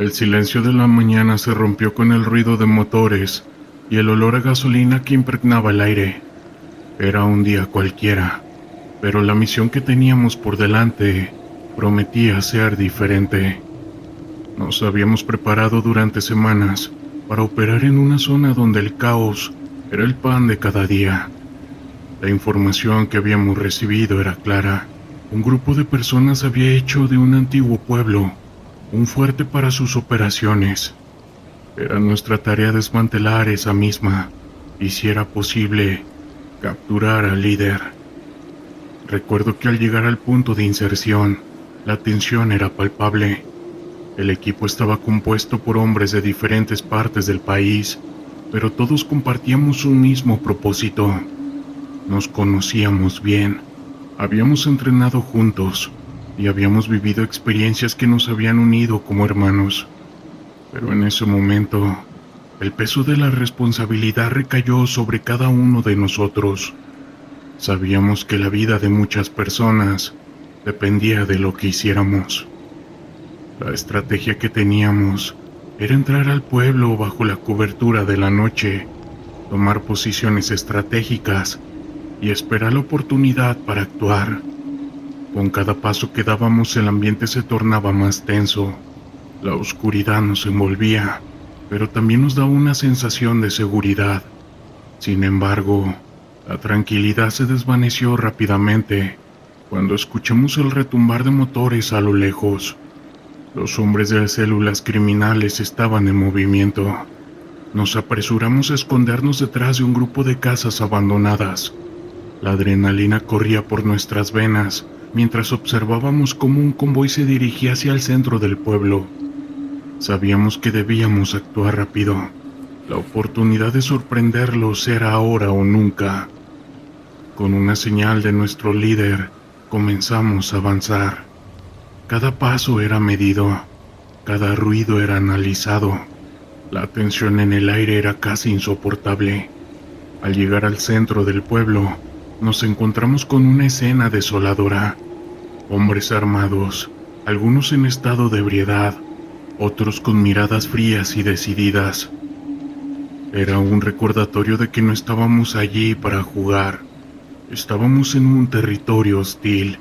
El silencio de la mañana se rompió con el ruido de motores y el olor a gasolina que impregnaba el aire. Era un día cualquiera, pero la misión que teníamos por delante prometía ser diferente. Nos habíamos preparado durante semanas para operar en una zona donde el caos era el pan de cada día. La información que habíamos recibido era clara. Un grupo de personas había hecho de un antiguo pueblo un fuerte para sus operaciones. Era nuestra tarea desmantelar esa misma y, si era posible, capturar al líder. Recuerdo que al llegar al punto de inserción, la tensión era palpable. El equipo estaba compuesto por hombres de diferentes partes del país, pero todos compartíamos un mismo propósito. Nos conocíamos bien, habíamos entrenado juntos y habíamos vivido experiencias que nos habían unido como hermanos. Pero en ese momento, el peso de la responsabilidad recayó sobre cada uno de nosotros. Sabíamos que la vida de muchas personas dependía de lo que hiciéramos. La estrategia que teníamos era entrar al pueblo bajo la cobertura de la noche, tomar posiciones estratégicas y esperar la oportunidad para actuar. Con cada paso que dábamos, el ambiente se tornaba más tenso. La oscuridad nos envolvía, pero también nos daba una sensación de seguridad. Sin embargo, la tranquilidad se desvaneció rápidamente cuando escuchamos el retumbar de motores a lo lejos. Los hombres de las células criminales estaban en movimiento. Nos apresuramos a escondernos detrás de un grupo de casas abandonadas. La adrenalina corría por nuestras venas mientras observábamos cómo un convoy se dirigía hacia el centro del pueblo. Sabíamos que debíamos actuar rápido. La oportunidad de sorprenderlos era ahora o nunca. Con una señal de nuestro líder, comenzamos a avanzar. Cada paso era medido, cada ruido era analizado. La tensión en el aire era casi insoportable. Al llegar al centro del pueblo, nos encontramos con una escena desoladora. Hombres armados, algunos en estado de ebriedad, otros con miradas frías y decididas. Era un recordatorio de que no estábamos allí para jugar. Estábamos en un territorio hostil.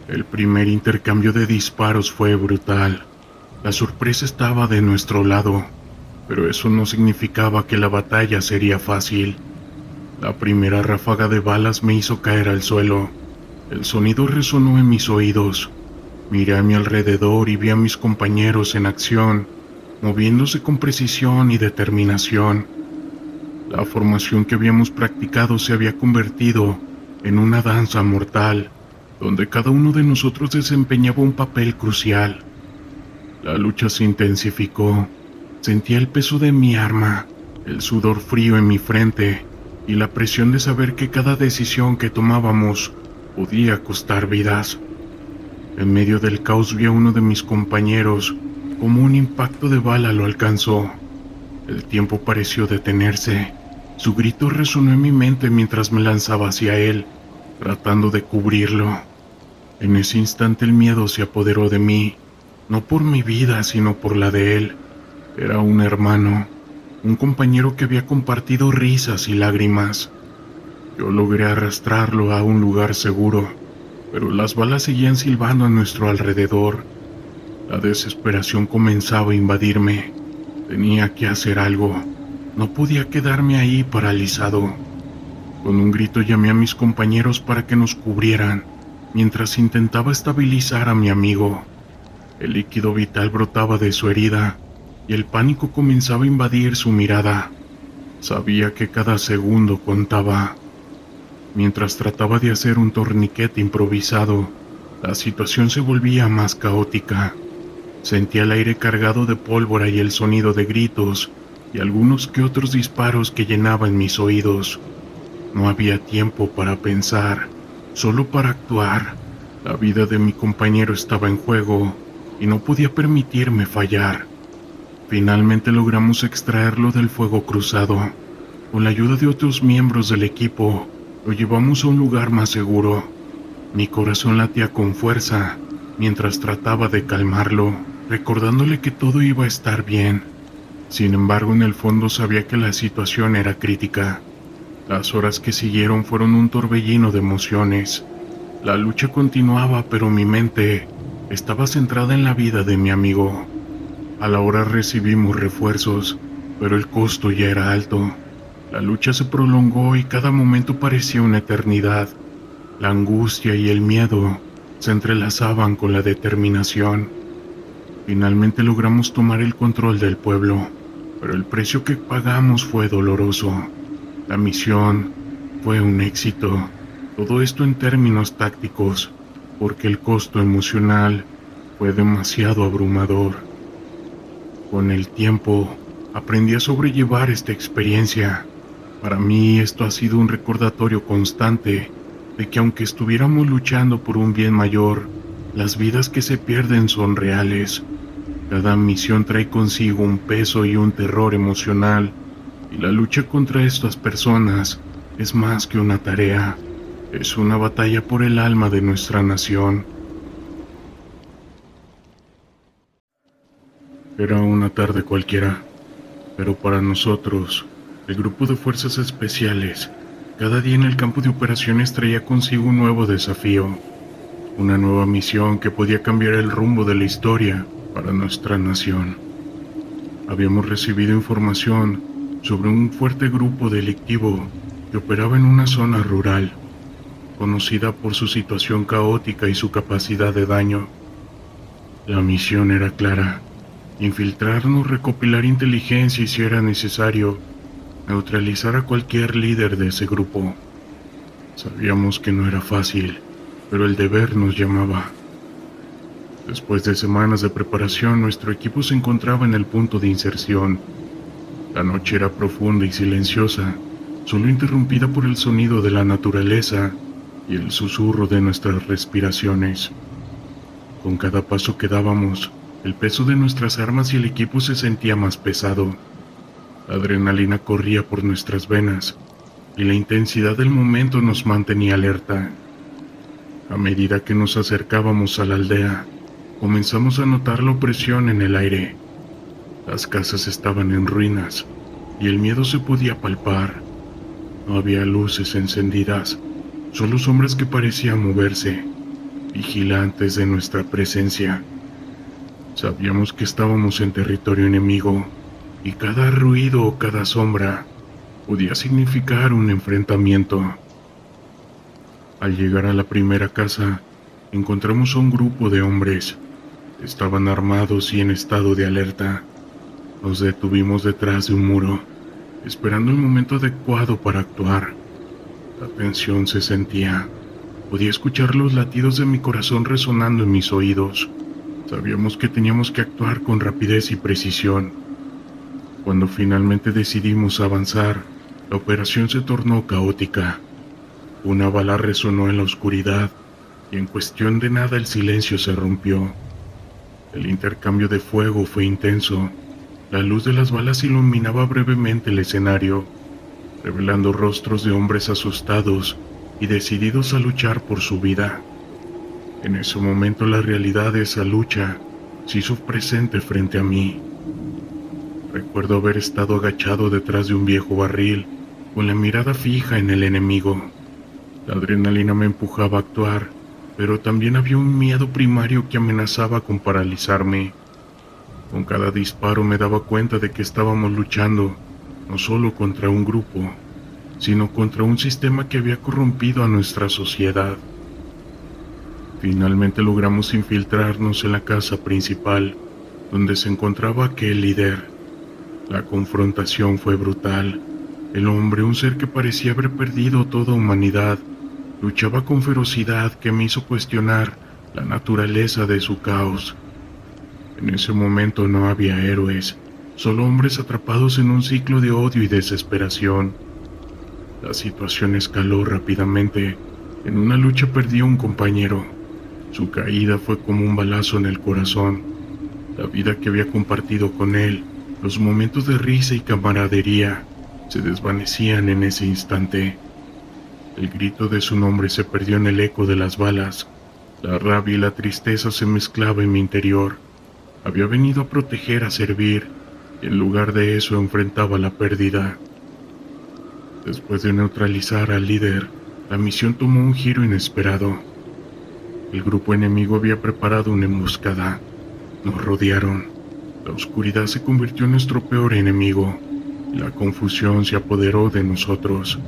El primer intercambio de disparos fue brutal. La sorpresa estaba de nuestro lado, pero eso no significaba que la batalla sería fácil. La primera ráfaga de balas me hizo caer al suelo. El sonido resonó en mis oídos. Miré a mi alrededor y vi a mis compañeros en acción, moviéndose con precisión y determinación. La formación que habíamos practicado se había convertido en una danza mortal, donde cada uno de nosotros desempeñaba un papel crucial. La lucha se intensificó. Sentía el peso de mi arma, el sudor frío en mi frente y la presión de saber que cada decisión que tomábamos podía costar vidas. En medio del caos vi a uno de mis compañeros como un impacto de bala lo alcanzó. El tiempo pareció detenerse. Su grito resonó en mi mente mientras me lanzaba hacia él, tratando de cubrirlo. En ese instante el miedo se apoderó de mí, no por mi vida, sino por la de él. Era un hermano, un compañero que había compartido risas y lágrimas. Yo logré arrastrarlo a un lugar seguro, pero las balas seguían silbando a nuestro alrededor. La desesperación comenzaba a invadirme. Tenía que hacer algo. No podía quedarme ahí paralizado. Con un grito llamé a mis compañeros para que nos cubrieran, mientras intentaba estabilizar a mi amigo. El líquido vital brotaba de su herida, y el pánico comenzaba a invadir su mirada. Sabía que cada segundo contaba. Mientras trataba de hacer un torniquete improvisado, la situación se volvía más caótica. Sentía el aire cargado de pólvora y el sonido de gritos y algunos que otros disparos que llenaban mis oídos. No había tiempo para pensar, solo para actuar. La vida de mi compañero estaba en juego y no podía permitirme fallar. Finalmente logramos extraerlo del fuego cruzado. Con la ayuda de otros miembros del equipo, lo llevamos a un lugar más seguro. Mi corazón latía con fuerza mientras trataba de calmarlo. recordándole que todo iba a estar bien. Sin embargo, en el fondo sabía que la situación era crítica. Las horas que siguieron fueron un torbellino de emociones. La lucha continuaba, pero mi mente estaba centrada en la vida de mi amigo. A la hora recibimos refuerzos, pero el costo ya era alto. La lucha se prolongó y cada momento parecía una eternidad. La angustia y el miedo se entrelazaban con la determinación. Finalmente logramos tomar el control del pueblo, pero el precio que pagamos fue doloroso. La misión fue un éxito. Todo esto en términos tácticos, porque el costo emocional fue demasiado abrumador. Con el tiempo, aprendí a sobrellevar esta experiencia. Para mí esto ha sido un recordatorio constante de que aunque estuviéramos luchando por un bien mayor, las vidas que se pierden son reales. Cada misión trae consigo un peso y un terror emocional, y la lucha contra estas personas es más que una tarea, es una batalla por el alma de nuestra nación. Era una tarde cualquiera, pero para nosotros, el grupo de fuerzas especiales, cada día en el campo de operaciones traía consigo un nuevo desafío, una nueva misión que podía cambiar el rumbo de la historia para nuestra nación. Habíamos recibido información sobre un fuerte grupo delictivo que operaba en una zona rural, conocida por su situación caótica y su capacidad de daño. La misión era clara: infiltrarnos, recopilar inteligencia y, si era necesario, neutralizar a cualquier líder de ese grupo. Sabíamos que no era fácil, pero el deber nos llamaba. Después de semanas de preparación, nuestro equipo se encontraba en el punto de inserción. La noche era profunda y silenciosa, solo interrumpida por el sonido de la naturaleza y el susurro de nuestras respiraciones. Con cada paso que dábamos, el peso de nuestras armas y el equipo se sentía más pesado. La adrenalina corría por nuestras venas y la intensidad del momento nos mantenía alerta. A medida que nos acercábamos a la aldea, comenzamos a notar la opresión en el aire. Las casas estaban en ruinas y el miedo se podía palpar. No había luces encendidas, solo sombras que parecían moverse, vigilantes de nuestra presencia. Sabíamos que estábamos en territorio enemigo, y cada ruido o cada sombra podía significar un enfrentamiento. Al llegar a la primera casa, encontramos a un grupo de hombres. Estaban armados y en estado de alerta. Nos detuvimos detrás de un muro, esperando el momento adecuado para actuar. La tensión se sentía. Podía escuchar los latidos de mi corazón resonando en mis oídos. Sabíamos que teníamos que actuar con rapidez y precisión. Cuando finalmente decidimos avanzar, la operación se tornó caótica. Una bala resonó en la oscuridad y en cuestión de nada el silencio se rompió. El intercambio de fuego fue intenso. La luz de las balas iluminaba brevemente el escenario, revelando rostros de hombres asustados y decididos a luchar por su vida. En ese momento la realidad de esa lucha se hizo presente frente a mí. Recuerdo haber estado agachado detrás de un viejo barril, con la mirada fija en el enemigo. La adrenalina me empujaba a actuar, pero también había un miedo primario que amenazaba con paralizarme. Con cada disparo me daba cuenta de que estábamos luchando no solo contra un grupo, sino contra un sistema que había corrompido a nuestra sociedad. Finalmente logramos infiltrarnos en la casa principal, donde se encontraba aquel líder. La confrontación fue brutal. El hombre, un ser que parecía haber perdido toda humanidad, luchaba con ferocidad que me hizo cuestionar la naturaleza de su caos. En ese momento no había héroes, solo hombres atrapados en un ciclo de odio y desesperación. La situación escaló rápidamente. En una lucha perdió un compañero. Su caída fue como un balazo en el corazón. La vida que había compartido con él, los momentos de risa y camaradería, se desvanecían en ese instante. El grito de su nombre se perdió en el eco de las balas. La rabia y la tristeza se mezclaban en mi interior. Había venido a proteger, a servir, y en lugar de eso enfrentaba la pérdida. Después de neutralizar al líder, la misión tomó un giro inesperado. El grupo enemigo había preparado una emboscada. Nos rodearon. La oscuridad se convirtió en nuestro peor enemigo, y la confusión se apoderó de nosotros.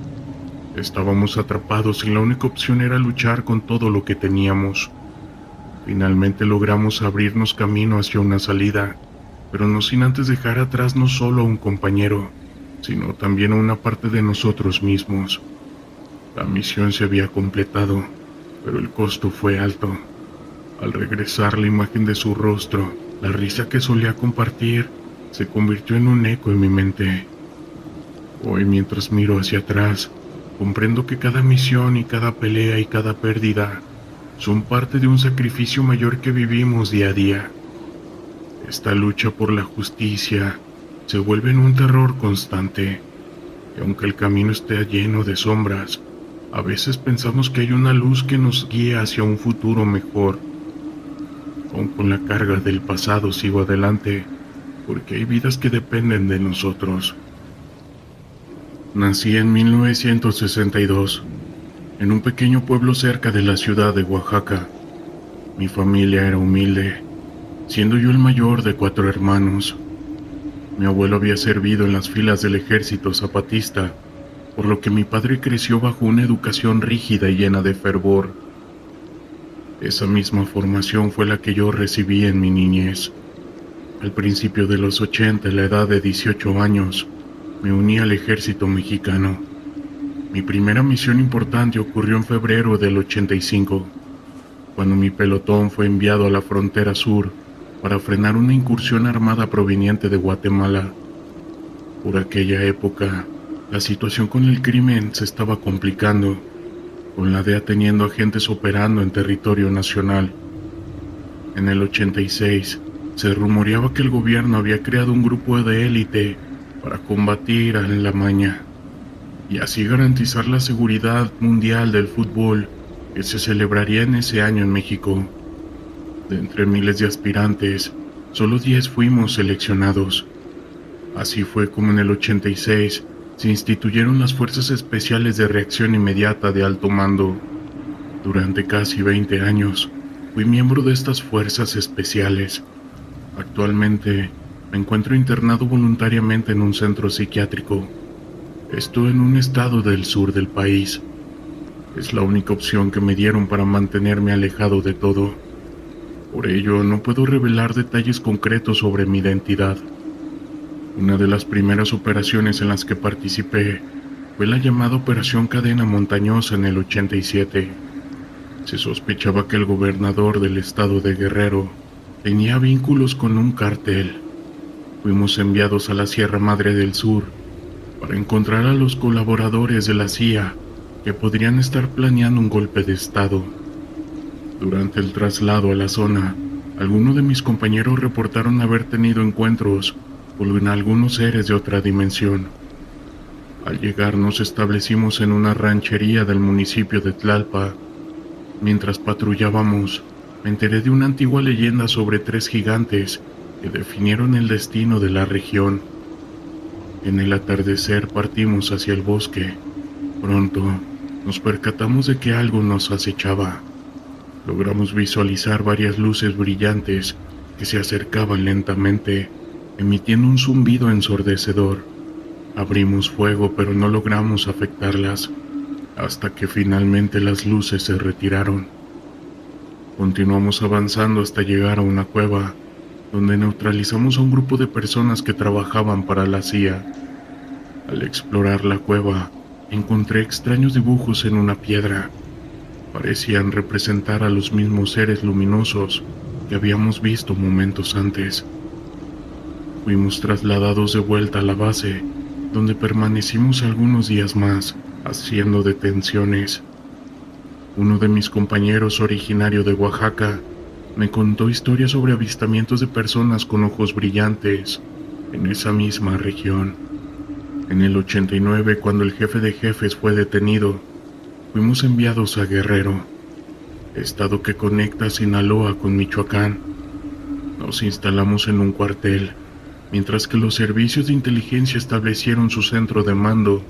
Estábamos atrapados y la única opción era luchar con todo lo que teníamos. Finalmente logramos abrirnos camino hacia una salida, pero no sin antes dejar atrás no solo a un compañero, sino también a una parte de nosotros mismos. La misión se había completado, pero el costo fue alto. Al regresar, la imagen de su rostro, la risa que solía compartir, se convirtió en un eco en mi mente. Hoy, mientras miro hacia atrás, comprendo que cada misión y cada pelea y cada pérdida son parte de un sacrificio mayor que vivimos día a día. Esta lucha por la justicia se vuelve en un terror constante, y aunque el camino esté lleno de sombras, a veces pensamos que hay una luz que nos guía hacia un futuro mejor. Aún con la carga del pasado sigo adelante, porque hay vidas que dependen de nosotros. Nací en 1962, en un pequeño pueblo cerca de la ciudad de Oaxaca. Mi familia era humilde, siendo yo el mayor de 4 hermanos. Mi abuelo había servido en las filas del ejército zapatista, por lo que mi padre creció bajo una educación rígida y llena de fervor. Esa misma formación fue la que yo recibí en mi niñez. Al principio de los 80, a la edad de 18 años, me uní al ejército mexicano. Mi primera misión importante ocurrió en febrero del 85, cuando mi pelotón fue enviado a la frontera sur para frenar una incursión armada proveniente de Guatemala. Por aquella época, la situación con el crimen se estaba complicando, con la DEA teniendo agentes operando en territorio nacional. En el 86, se rumoreaba que el gobierno había creado un grupo de élite para combatir a la maña y así garantizar la seguridad mundial del fútbol que se celebraría en ese año en México. De entre miles de aspirantes, solo 10 fuimos seleccionados. Así fue como en el 86 se instituyeron las Fuerzas Especiales de Reacción Inmediata de Alto Mando. Durante casi 20 años, fui miembro de estas fuerzas especiales. Actualmente, me encuentro internado voluntariamente en un centro psiquiátrico. Estoy en un estado del sur del país. Es la única opción que me dieron para mantenerme alejado de todo. Por ello, no puedo revelar detalles concretos sobre mi identidad. Una de las primeras operaciones en las que participé fue la llamada Operación Cadena Montañosa en el 87. Se sospechaba que el gobernador del estado de Guerrero tenía vínculos con un cártel. Fuimos enviados a la Sierra Madre del Sur para encontrar a los colaboradores de la CIA que podrían estar planeando un golpe de estado. Durante el traslado a la zona, algunos de mis compañeros reportaron haber tenido encuentros con algunos seres de otra dimensión. Al llegar nos establecimos en una ranchería del municipio de Tlalpa. Mientras patrullábamos, me enteré de una antigua leyenda sobre 3 gigantes que definieron el destino de la región. En el atardecer partimos hacia el bosque. Pronto nos percatamos de que algo nos acechaba. Logramos visualizar varias luces brillantes que se acercaban lentamente, emitiendo un zumbido ensordecedor. Abrimos fuego, pero no logramos afectarlas, hasta que finalmente las luces se retiraron. Continuamos avanzando hasta llegar a una cueva, donde neutralizamos a un grupo de personas que trabajaban para la CIA. Al explorar la cueva, encontré extraños dibujos en una piedra. Parecían representar a los mismos seres luminosos que habíamos visto momentos antes. Fuimos trasladados de vuelta a la base, donde permanecimos algunos días más, haciendo detenciones. Uno de mis compañeros, originario de Oaxaca, me contó historias sobre avistamientos de personas con ojos brillantes en esa misma región. En el 89, cuando el jefe de jefes fue detenido, fuimos enviados a Guerrero, estado que conecta Sinaloa con Michoacán. Nos instalamos en un cuartel, mientras que los servicios de inteligencia establecieron su centro de mando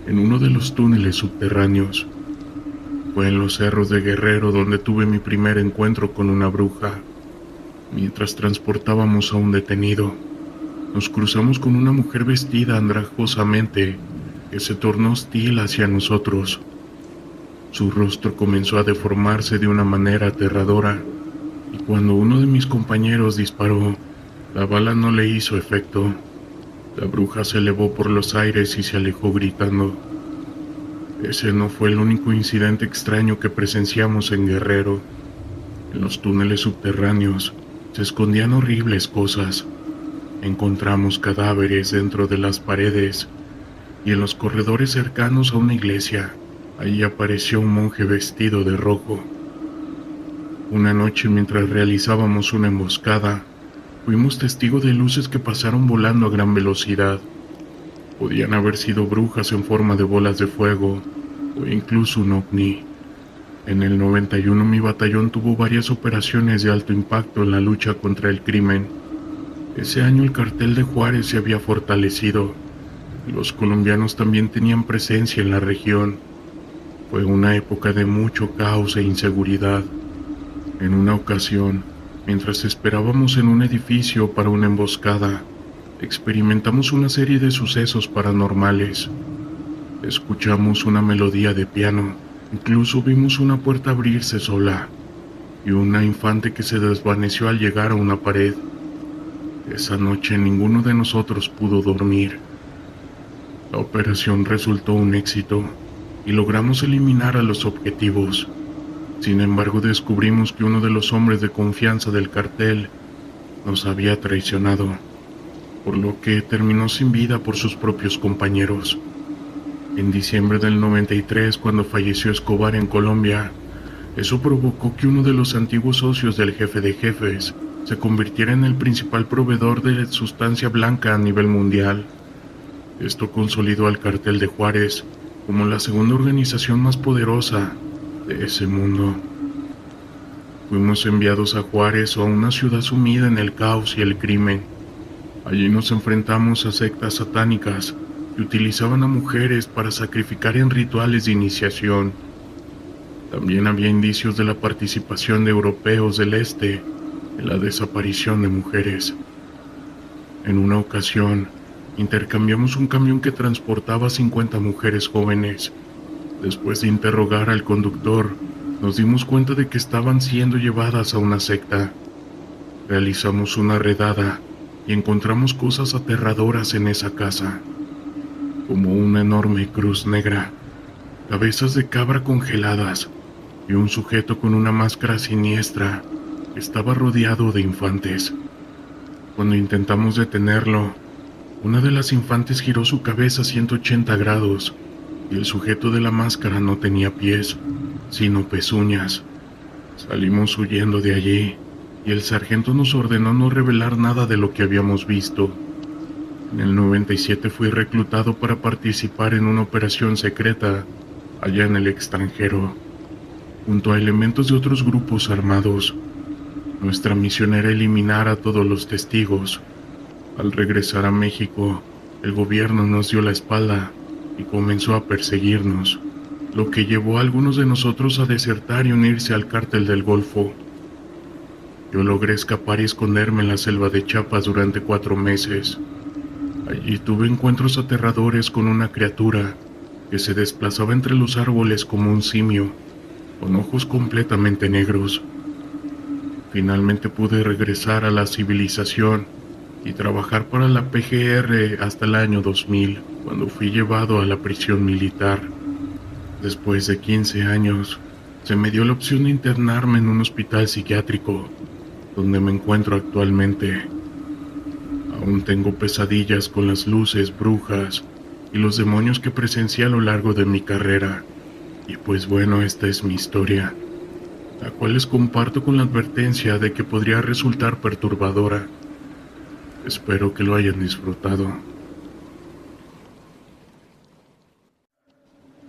en uno de los túneles subterráneos. Fue en los cerros de Guerrero donde tuve mi primer encuentro con una bruja. Mientras transportábamos a un detenido, nos cruzamos con una mujer vestida andrajosamente que se tornó hostil hacia nosotros. Su rostro comenzó a deformarse de una manera aterradora, y cuando uno de mis compañeros disparó, la bala no le hizo efecto. La bruja se elevó por los aires y se alejó gritando. Ese no fue el único incidente extraño que presenciamos en Guerrero. En los túneles subterráneos se escondían horribles cosas. Encontramos cadáveres dentro de las paredes, y en los corredores cercanos a una iglesia, ahí apareció un monje vestido de rojo. Una noche, mientras realizábamos una emboscada, fuimos testigos de luces que pasaron volando a gran velocidad. Podían haber sido brujas en forma de bolas de fuego, o incluso un ovni. En el 91 mi batallón tuvo varias operaciones de alto impacto en la lucha contra el crimen. Ese año el cartel de Juárez se había fortalecido. Los colombianos también tenían presencia en la región. Fue una época de mucho caos e inseguridad. En una ocasión, mientras esperábamos en un edificio para una emboscada, experimentamos una serie de sucesos paranormales. Escuchamos una melodía de piano, incluso vimos una puerta abrirse sola, y una infante que se desvaneció al llegar a una pared. Esa noche ninguno de nosotros pudo dormir. La operación resultó un éxito, y logramos eliminar a los objetivos. Sin embargo, descubrimos que uno de los hombres de confianza del cartel nos había traicionado, por lo que terminó sin vida por sus propios compañeros. En diciembre del 93, cuando falleció Escobar en Colombia, eso provocó que uno de los antiguos socios del jefe de jefes se convirtiera en el principal proveedor de sustancia blanca a nivel mundial. Esto consolidó al cartel de Juárez como la segunda organización más poderosa de ese mundo. Fuimos enviados a Juárez, o a una ciudad sumida en el caos y el crimen. Allí nos enfrentamos a sectas satánicas que utilizaban a mujeres para sacrificar en rituales de iniciación. También había indicios de la participación de europeos del este en la desaparición de mujeres. En una ocasión, intercambiamos un camión que transportaba 50 mujeres jóvenes. Después de interrogar al conductor, nos dimos cuenta de que estaban siendo llevadas a una secta. Realizamos una redada y encontramos cosas aterradoras en esa casa, como una enorme cruz negra, cabezas de cabra congeladas y un sujeto con una máscara siniestra que estaba rodeado de infantes. Cuando intentamos detenerlo, una de las infantes giró su cabeza a 180 grados y el sujeto de la máscara no tenía pies, sino pezuñas. Salimos huyendo de allí, y el sargento nos ordenó no revelar nada de lo que habíamos visto. En el 97 fui reclutado para participar en una operación secreta allá en el extranjero, junto a elementos de otros grupos armados. Nuestra misión era eliminar a todos los testigos. Al regresar a México, el gobierno nos dio la espalda y comenzó a perseguirnos, lo que llevó a algunos de nosotros a desertar y unirse al cártel del Golfo. Yo logré escapar y esconderme en la selva de Chiapas durante 4 meses. Allí tuve encuentros aterradores con una criatura que se desplazaba entre los árboles como un simio, con ojos completamente negros. Finalmente pude regresar a la civilización y trabajar para la PGR hasta el año 2000, cuando fui llevado a la prisión militar. Después de 15 años, se me dio la opción de internarme en un hospital psiquiátrico, donde me encuentro actualmente. Aún tengo pesadillas con las luces, brujas y los demonios que presencié a lo largo de mi carrera. Y pues bueno, esta es mi historia, la cual les comparto con la advertencia de que podría resultar perturbadora. Espero que lo hayan disfrutado.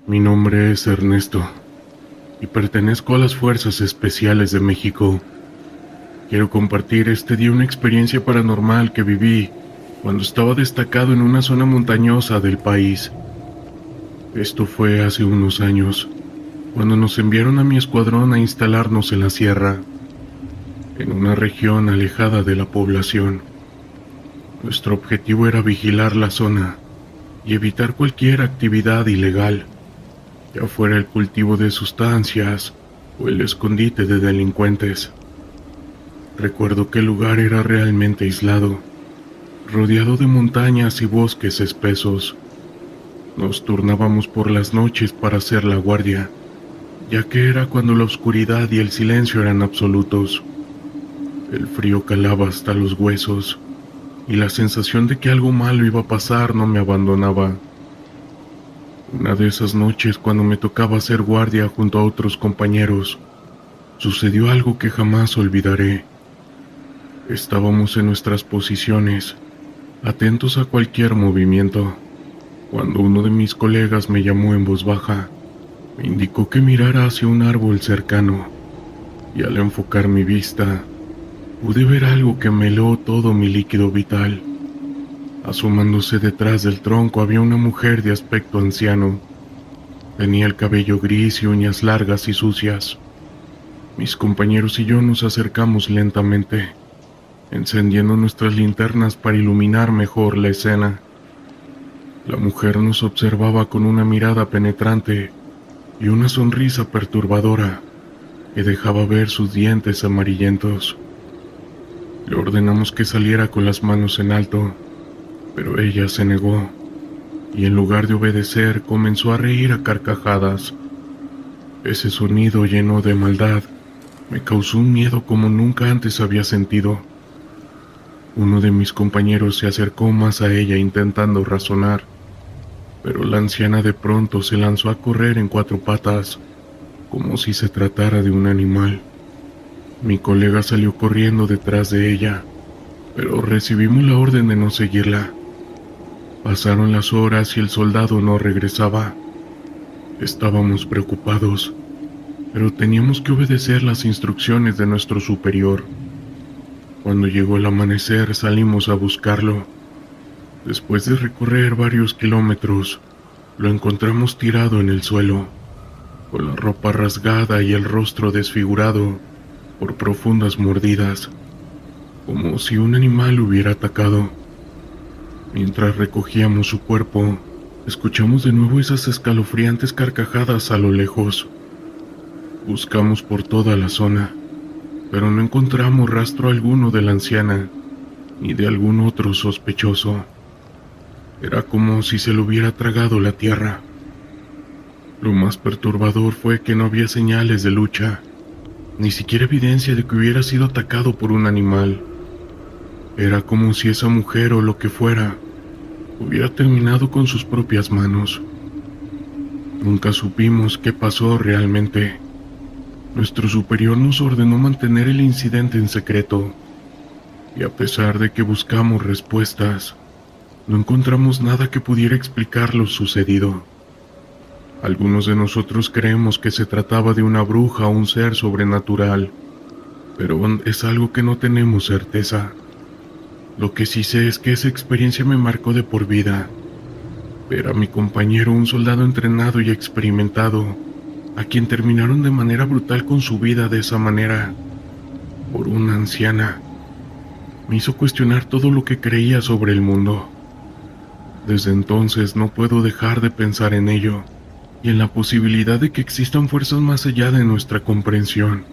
Mi nombre es Ernesto y pertenezco a las Fuerzas Especiales de México. Quiero compartir este día una experiencia paranormal que viví cuando estaba destacado en una zona montañosa del país. Esto fue hace unos años, cuando nos enviaron a mi escuadrón a instalarnos en la sierra, en una región alejada de la población. Nuestro objetivo era vigilar la zona y evitar cualquier actividad ilegal, ya fuera el cultivo de sustancias o el escondite de delincuentes. Recuerdo que el lugar era realmente aislado, rodeado de montañas y bosques espesos. Nos turnábamos por las noches para hacer la guardia, ya que era cuando la oscuridad y el silencio eran absolutos. El frío calaba hasta los huesos, y la sensación de que algo malo iba a pasar no me abandonaba. Una de esas noches, cuando me tocaba hacer guardia junto a otros compañeros, sucedió algo que jamás olvidaré. Estábamos en nuestras posiciones, atentos a cualquier movimiento, cuando uno de mis colegas me llamó en voz baja. Me indicó que mirara hacia un árbol cercano, y al enfocar mi vista, pude ver algo que me heló todo mi líquido vital. Asomándose detrás del tronco había una mujer de aspecto anciano. Tenía el cabello gris y uñas largas y sucias. Mis compañeros y yo nos acercamos lentamente, encendiendo nuestras linternas para iluminar mejor la escena. La mujer nos observaba con una mirada penetrante y una sonrisa perturbadora que dejaba ver sus dientes amarillentos. Le ordenamos que saliera con las manos en alto, pero ella se negó, y en lugar de obedecer comenzó a reír a carcajadas. Ese sonido lleno de maldad me causó un miedo como nunca antes había sentido. Uno de mis compañeros se acercó más a ella intentando razonar, pero la anciana de pronto se lanzó a correr en 4 patas, como si se tratara de un animal. Mi colega salió corriendo detrás de ella, pero recibimos la orden de no seguirla. Pasaron las horas y el soldado no regresaba. Estábamos preocupados, pero teníamos que obedecer las instrucciones de nuestro superior. Cuando llegó el amanecer salimos a buscarlo. Después de recorrer varios kilómetros, lo encontramos tirado en el suelo, con la ropa rasgada y el rostro desfigurado por profundas mordidas, como si un animal lo hubiera atacado. Mientras recogíamos su cuerpo, escuchamos de nuevo esas escalofriantes carcajadas a lo lejos. Buscamos por toda la zona, pero no encontramos rastro alguno de la anciana, ni de algún otro sospechoso. Era como si se lo hubiera tragado la tierra. Lo más perturbador fue que no había señales de lucha, ni siquiera evidencia de que hubiera sido atacado por un animal. Era como si esa mujer o lo que fuera hubiera terminado con sus propias manos. Nunca supimos qué pasó realmente. Nuestro superior nos ordenó mantener el incidente en secreto, y a pesar de que buscamos respuestas, no encontramos nada que pudiera explicar lo sucedido. Algunos de nosotros creemos que se trataba de una bruja o un ser sobrenatural, pero es algo que no tenemos certeza. Lo que sí sé es que esa experiencia me marcó de por vida. Ver a mi compañero, un soldado entrenado y experimentado, a quien terminaron de manera brutal con su vida de esa manera, por una anciana, me hizo cuestionar todo lo que creía sobre el mundo. Desde entonces no puedo dejar de pensar en ello, y en la posibilidad de que existan fuerzas más allá de nuestra comprensión.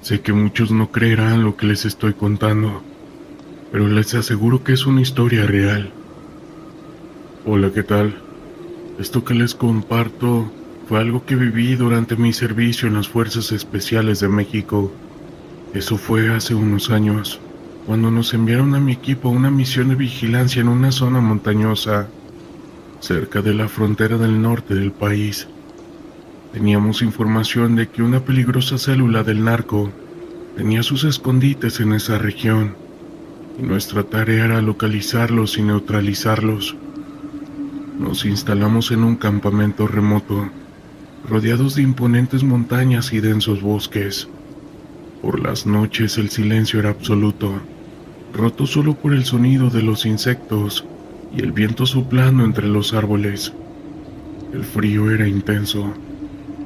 Sé que muchos no creerán lo que les estoy contando, pero les aseguro que es una historia real. Hola, ¿qué tal? Esto que les comparto fue algo que viví durante mi servicio en las Fuerzas Especiales de México. Eso fue hace unos años, cuando nos enviaron a mi equipo a una misión de vigilancia en una zona montañosa, cerca de la frontera del norte del país. Teníamos información de que una peligrosa célula del narco tenía sus escondites en esa región, y nuestra tarea era localizarlos y neutralizarlos. Nos instalamos en un campamento remoto, rodeados de imponentes montañas y densos bosques. Por las noches el silencio era absoluto, roto solo por el sonido de los insectos y el viento soplando entre los árboles. El frío era intenso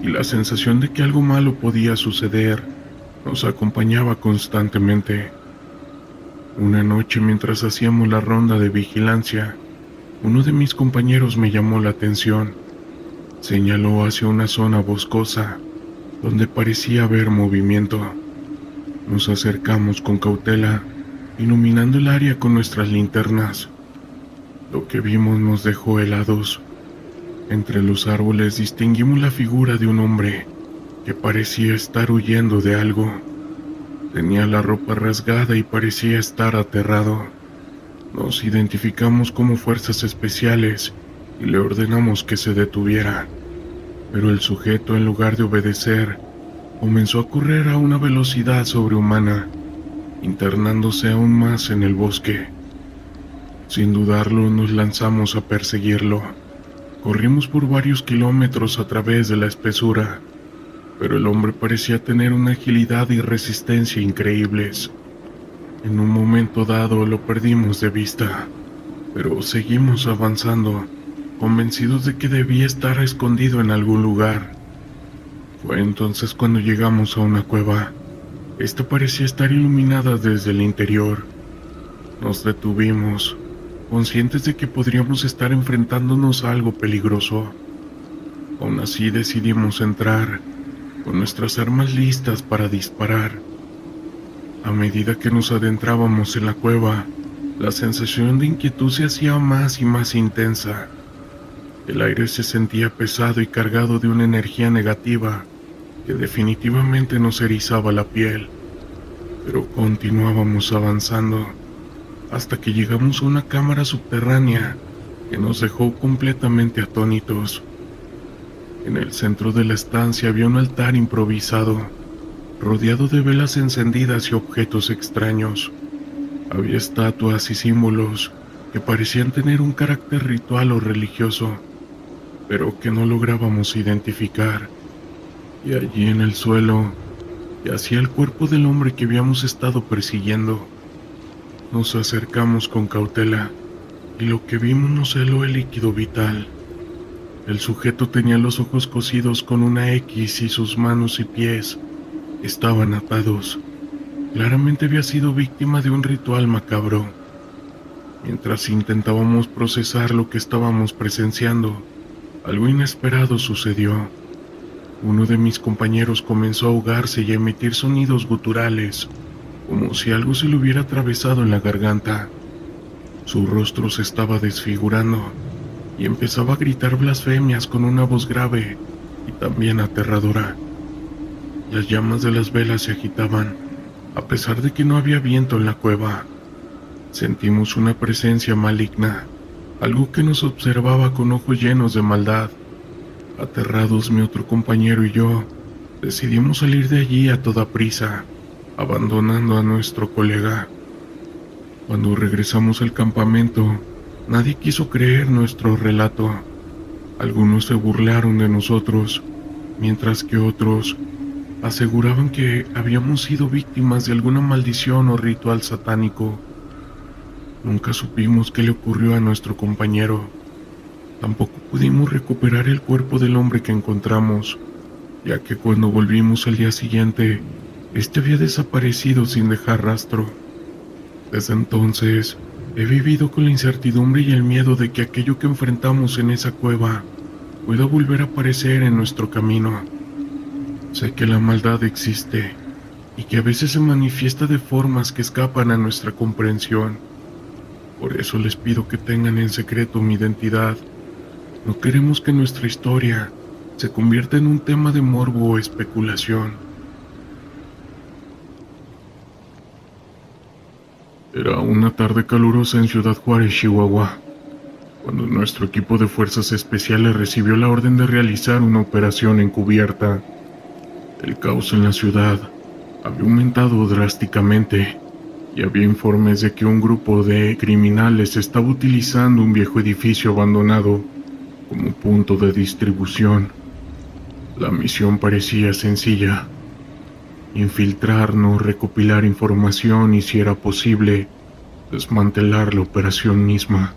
y la sensación de que algo malo podía suceder nos acompañaba constantemente. Una noche, mientras hacíamos la ronda de vigilancia, uno de mis compañeros me llamó la atención. Señaló hacia una zona boscosa donde parecía haber movimiento. Nos acercamos con cautela, iluminando el área con nuestras linternas. Lo que vimos nos dejó helados. Entre los árboles distinguimos la figura de un hombre que parecía estar huyendo de algo. Tenía la ropa rasgada y parecía estar aterrado. Nos identificamos como fuerzas especiales y le ordenamos que se detuviera. Pero el sujeto, en lugar de obedecer, comenzó a correr a una velocidad sobrehumana, internándose aún más en el bosque. Sin dudarlo, nos lanzamos a perseguirlo. Corrimos por varios kilómetros a través de la espesura, pero el hombre parecía tener una agilidad y resistencia increíbles. En un momento dado lo perdimos de vista, pero seguimos avanzando, convencidos de que debía estar escondido en algún lugar. Fue entonces cuando llegamos a una cueva. Esta parecía estar iluminada desde el interior. Nos detuvimos, conscientes de que podríamos estar enfrentándonos a algo peligroso. Aún así decidimos entrar, con nuestras armas listas para disparar. A medida que nos adentrábamos en la cueva, la sensación de inquietud se hacía más y más intensa. El aire se sentía pesado y cargado de una energía negativa que definitivamente nos erizaba la piel. Pero continuábamos avanzando hasta que llegamos a una cámara subterránea que nos dejó completamente atónitos. En el centro de la estancia había un altar improvisado, rodeado de velas encendidas y objetos extraños. Había estatuas y símbolos que parecían tener un carácter ritual o religioso, pero que no lográbamos identificar. Y allí en el suelo yacía el cuerpo del hombre que habíamos estado persiguiendo. Nos acercamos con cautela y lo que vimos nos heló el líquido vital. El sujeto tenía los ojos cosidos con una X y sus manos y pies estaban atados. Claramente había sido víctima de un ritual macabro. Mientras intentábamos procesar lo que estábamos presenciando, algo inesperado sucedió. Uno de mis compañeros comenzó a ahogarse y a emitir sonidos guturales, como si algo se le hubiera atravesado en la garganta. Su rostro se estaba desfigurando y empezaba a gritar blasfemias con una voz grave y también aterradora. Las llamas de las velas se agitaban, a pesar de que no había viento en la cueva. Sentimos una presencia maligna, algo que nos observaba con ojos llenos de maldad. Aterrados, mi otro compañero y yo decidimos salir de allí a toda prisa, abandonando a nuestro colega. Cuando regresamos al campamento, nadie quiso creer nuestro relato. Algunos se burlaron de nosotros, mientras que otros aseguraban que habíamos sido víctimas de alguna maldición o ritual satánico. Nunca supimos qué le ocurrió a nuestro compañero. Tampoco pudimos recuperar el cuerpo del hombre que encontramos, ya que cuando volvimos al día siguiente, este había desaparecido sin dejar rastro. Desde entonces, he vivido con la incertidumbre y el miedo de que aquello que enfrentamos en esa cueva pueda volver a aparecer en nuestro camino. Sé que la maldad existe y que a veces se manifiesta de formas que escapan a nuestra comprensión. Por eso les pido que tengan en secreto mi identidad. No queremos que nuestra historia se convierta en un tema de morbo o especulación. Era una tarde calurosa en Ciudad Juárez, Chihuahua, cuando nuestro equipo de fuerzas especiales recibió la orden de realizar una operación encubierta. El caos en la ciudad había aumentado drásticamente y había informes de que un grupo de criminales estaba utilizando un viejo edificio abandonado como punto de distribución. La misión parecía sencilla: infiltrarnos, recopilar información y, si era posible, desmantelar la operación misma.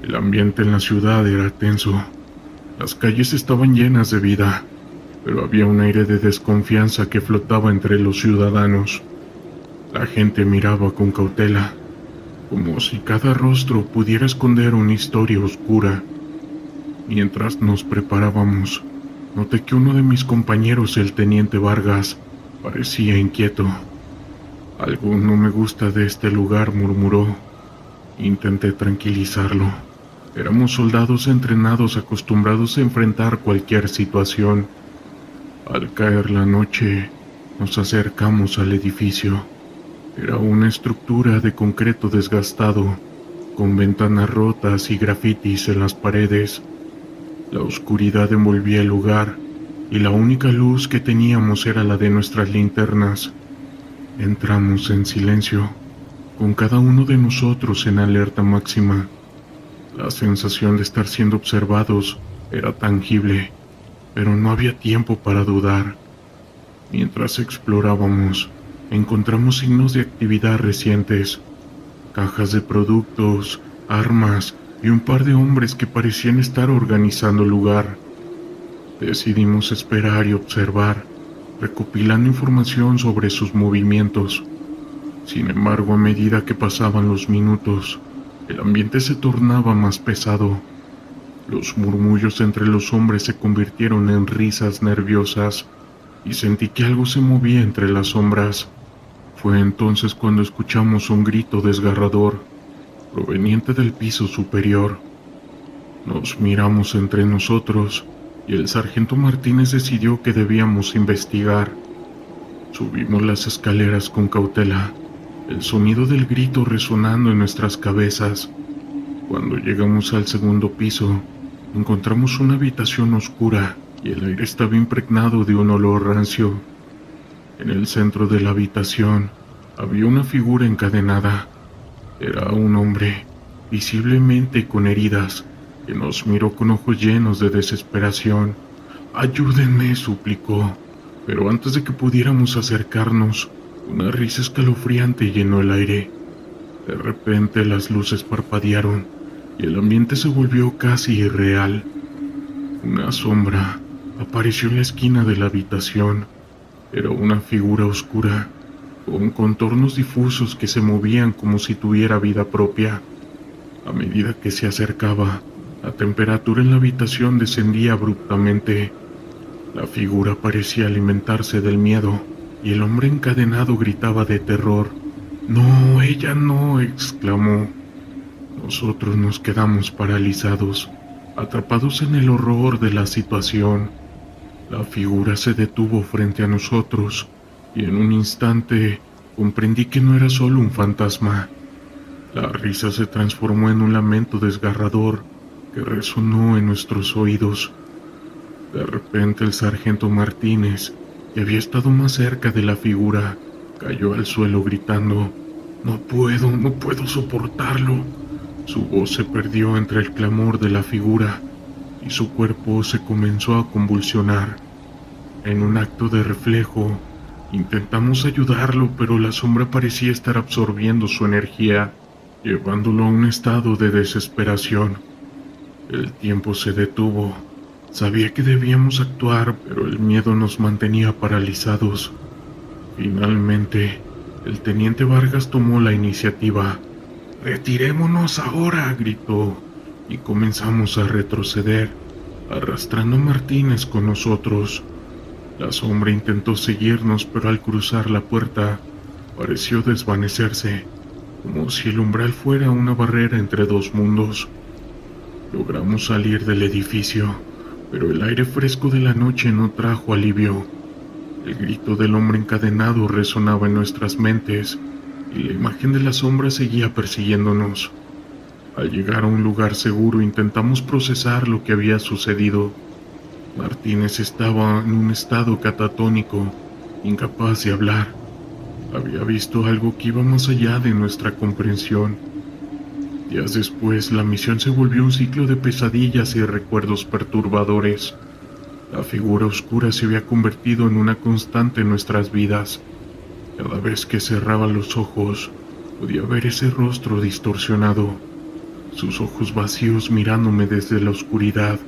El ambiente en la ciudad era tenso. Las calles estaban llenas de vida, pero había un aire de desconfianza que flotaba entre los ciudadanos. La gente miraba con cautela, como si cada rostro pudiera esconder una historia oscura. Mientras nos preparábamos, noté que uno de mis compañeros, el teniente Vargas, parecía inquieto. Algo no me gusta de este lugar, murmuró. Intenté tranquilizarlo. Éramos soldados entrenados, acostumbrados a enfrentar cualquier situación. Al caer la noche, nos acercamos al edificio. Era una estructura de concreto desgastado, con ventanas rotas y grafitis en las paredes. La oscuridad envolvía el lugar, y la única luz que teníamos era la de nuestras linternas. Entramos en silencio, con cada uno de nosotros en alerta máxima. La sensación de estar siendo observados era tangible, pero no había tiempo para dudar. Mientras explorábamos, encontramos signos de actividad recientes, cajas de productos, armas y un par de hombres que parecían estar organizando el lugar. Decidimos esperar y observar, recopilando información sobre sus movimientos. Sin embargo, a medida que pasaban los minutos, el ambiente se tornaba más pesado. Los murmullos entre los hombres se convirtieron en risas nerviosas y sentí que algo se movía entre las sombras. Fue entonces cuando escuchamos un grito desgarrador, proveniente del piso superior. Nos miramos entre nosotros y el sargento Martínez decidió que debíamos investigar. Subimos las escaleras con cautela, el sonido del grito resonando en nuestras cabezas. Cuando llegamos al segundo piso, encontramos una habitación oscura y el aire estaba impregnado de un olor rancio. En el centro de la habitación había una figura encadenada. Era un hombre, visiblemente con heridas, que nos miró con ojos llenos de desesperación. «Ayúdenme», suplicó, pero antes de que pudiéramos acercarnos, una risa escalofriante llenó el aire. De repente las luces parpadearon y el ambiente se volvió casi irreal. Una sombra apareció en la esquina de la habitación. Era una figura oscura, con contornos difusos que se movían como si tuviera vida propia. A medida que se acercaba, la temperatura en la habitación descendía abruptamente. La figura parecía alimentarse del miedo, y el hombre encadenado gritaba de terror. «No, ella no», exclamó. Nosotros nos quedamos paralizados, atrapados en el horror de la situación. La figura se detuvo frente a nosotros, y en un instante comprendí que no era solo un fantasma. La risa se transformó en un lamento desgarrador que resonó en nuestros oídos. De repente el sargento Martínez, que había estado más cerca de la figura, cayó al suelo gritando: no puedo soportarlo». Su voz se perdió entre el clamor de la figura y su cuerpo se comenzó a convulsionar. En un acto de reflejo, intentamos ayudarlo, pero la sombra parecía estar absorbiendo su energía, llevándolo a un estado de desesperación. El tiempo se detuvo. Sabía que debíamos actuar, pero el miedo nos mantenía paralizados. Finalmente, el teniente Vargas tomó la iniciativa. «Retirémonos ahora», gritó, y comenzamos a retroceder, arrastrando a Martínez con nosotros. La sombra intentó seguirnos, pero al cruzar la puerta, pareció desvanecerse, como si el umbral fuera una barrera entre dos mundos. Logramos salir del edificio, pero el aire fresco de la noche no trajo alivio. El grito del hombre encadenado resonaba en nuestras mentes, y la imagen de la sombra seguía persiguiéndonos. Al llegar a un lugar seguro, intentamos procesar lo que había sucedido. Martínez estaba en un estado catatónico, incapaz de hablar. Había visto algo que iba más allá de nuestra comprensión. Días después, la misión se volvió un ciclo de pesadillas y recuerdos perturbadores. La figura oscura se había convertido en una constante en nuestras vidas. Cada vez que cerraba los ojos, podía ver ese rostro distorsionado, sus ojos vacíos mirándome desde la oscuridad.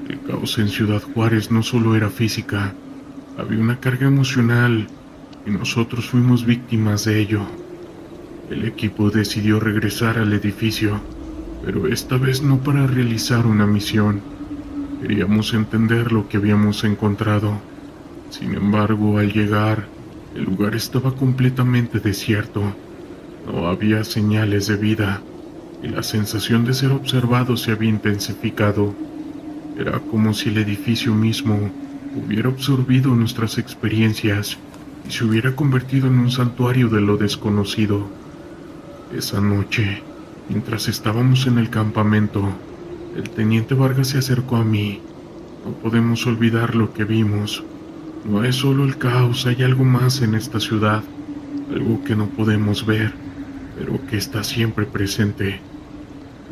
El caos en Ciudad Juárez no solo era física, había una carga emocional y nosotros fuimos víctimas de ello. El equipo decidió regresar al edificio, pero esta vez no para realizar una misión. Queríamos entender lo que habíamos encontrado. Sin embargo, al llegar, el lugar estaba completamente desierto. No había señales de vida, y la sensación de ser observado se había intensificado. Era como si el edificio mismo hubiera absorbido nuestras experiencias y se hubiera convertido en un santuario de lo desconocido. Esa noche, mientras estábamos en el campamento, el teniente Vargas se acercó a mí. No podemos olvidar lo que vimos. No es solo el caos, hay algo más en esta ciudad, algo que no podemos ver, pero que está siempre presente.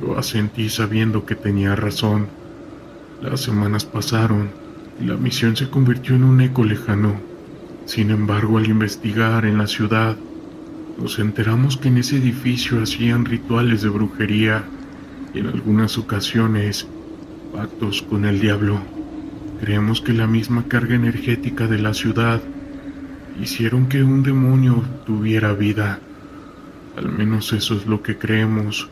Lo asentí sabiendo que tenía razón. Las semanas pasaron y la misión se convirtió en un eco lejano. Sin embargo, al investigar en la ciudad, nos enteramos que en ese edificio hacían rituales de brujería y en algunas ocasiones pactos con el diablo. Creemos que la misma carga energética de la ciudad hicieron que un demonio tuviera vida. Al menos eso es lo que creemos,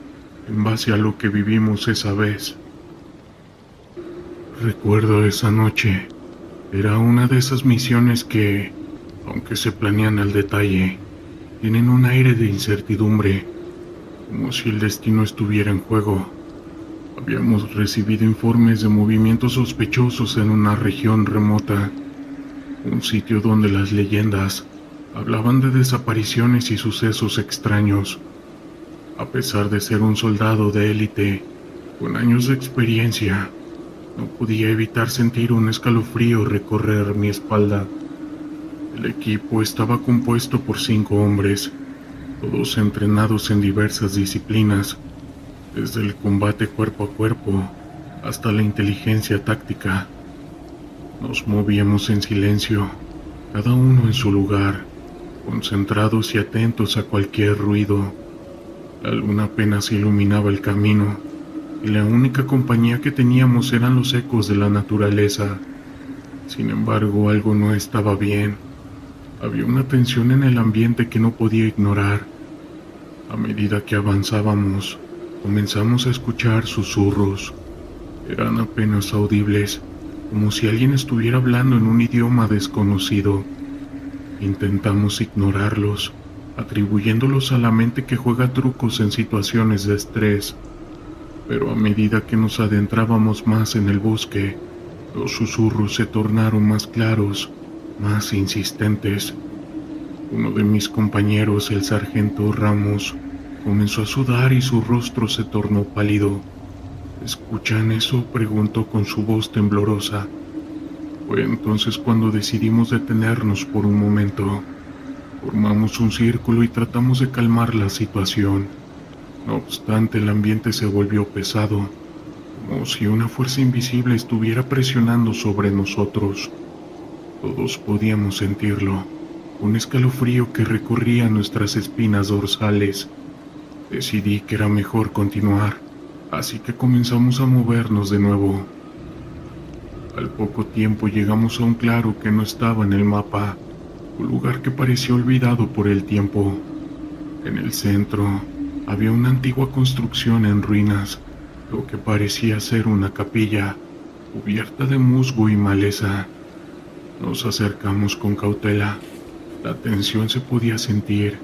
en base a lo que vivimos esa vez. Recuerdo esa noche. Era una de esas misiones que, aunque se planean al detalle, tienen un aire de incertidumbre, como si el destino estuviera en juego. Habíamos recibido informes de movimientos sospechosos en una región remota, un sitio donde las leyendas hablaban de desapariciones y sucesos extraños. A pesar de ser un soldado de élite, con años de experiencia, no podía evitar sentir un escalofrío recorrer mi espalda. El equipo estaba compuesto por 5 hombres, todos entrenados en diversas disciplinas, desde el combate cuerpo a cuerpo hasta la inteligencia táctica. Nos movíamos en silencio, cada uno en su lugar, concentrados y atentos a cualquier ruido. La luna apenas iluminaba el camino, y la única compañía que teníamos eran los ecos de la naturaleza. Sin embargo, algo no estaba bien. Había una tensión en el ambiente que no podía ignorar. A medida que avanzábamos, comenzamos a escuchar susurros. Eran apenas audibles, como si alguien estuviera hablando en un idioma desconocido. Intentamos ignorarlos, atribuyéndolos a la mente que juega trucos en situaciones de estrés. Pero a medida que nos adentrábamos más en el bosque, los susurros se tornaron más claros, más insistentes. Uno de mis compañeros, el sargento Ramos, comenzó a sudar y su rostro se tornó pálido. ¿Escuchan eso?, preguntó con su voz temblorosa. Fue entonces cuando decidimos detenernos por un momento. Formamos un círculo y tratamos de calmar la situación. No obstante, el ambiente se volvió pesado, como si una fuerza invisible estuviera presionando sobre nosotros. Todos podíamos sentirlo, un escalofrío que recorría nuestras espinas dorsales. Decidí que era mejor continuar, así que comenzamos a movernos de nuevo. Al poco tiempo llegamos a un claro que no estaba en el mapa, un lugar que parecía olvidado por el tiempo. En el centro había una antigua construcción en ruinas, lo que parecía ser una capilla, cubierta de musgo y maleza. Nos acercamos con cautela. La tensión se podía sentir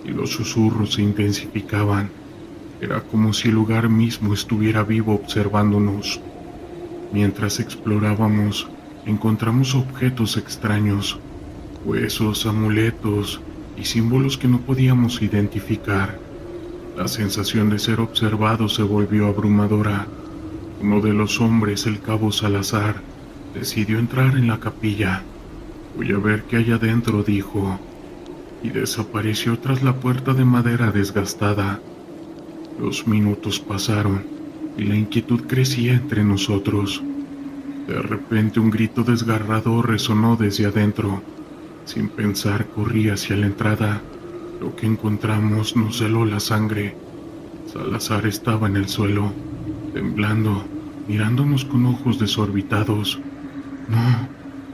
y los susurros se intensificaban. Era como si el lugar mismo estuviera vivo observándonos. Mientras explorábamos, encontramos objetos extraños, huesos, amuletos y símbolos que no podíamos identificar. La sensación de ser observado se volvió abrumadora. Uno de los hombres, el cabo Salazar, decidió entrar en la capilla. Voy a ver qué hay adentro, dijo, y desapareció tras la puerta de madera desgastada. Los minutos pasaron y la inquietud crecía entre nosotros. De repente un grito desgarrador resonó desde adentro. Sin pensar corrí hacia la entrada. Lo que encontramos nos heló la sangre. Salazar estaba en el suelo, temblando, mirándonos con ojos desorbitados. No,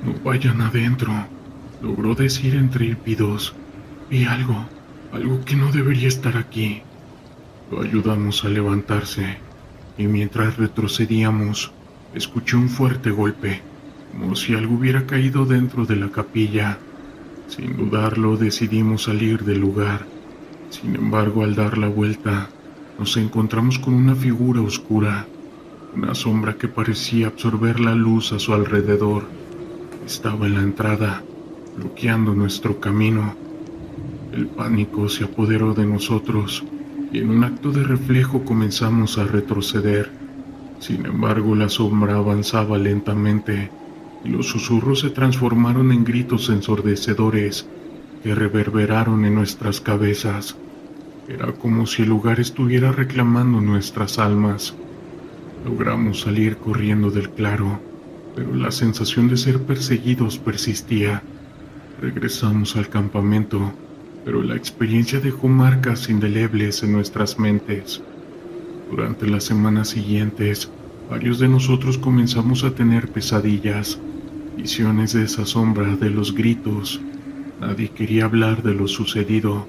no vayan adentro, logró decir entre hípidos. Vi algo que no debería estar aquí. Lo ayudamos a levantarse, y mientras retrocedíamos, escuché un fuerte golpe, como si algo hubiera caído dentro de la capilla. Sin dudarlo, decidimos salir del lugar. Sin embargo, al dar la vuelta, nos encontramos con una figura oscura, una sombra que parecía absorber la luz a su alrededor. Estaba en la entrada, bloqueando nuestro camino. El pánico se apoderó de nosotros y en un acto de reflejo comenzamos a retroceder. Sin embargo, la sombra avanzaba lentamente y los susurros se transformaron en gritos ensordecedores que reverberaron en nuestras cabezas. Era como si el lugar estuviera reclamando nuestras almas. Logramos salir corriendo del claro, pero la sensación de ser perseguidos persistía. Regresamos al campamento, pero la experiencia dejó marcas indelebles en nuestras mentes. Durante las semanas siguientes, varios de nosotros comenzamos a tener pesadillas, visiones de esa sombra, de los gritos. Nadie quería hablar de lo sucedido,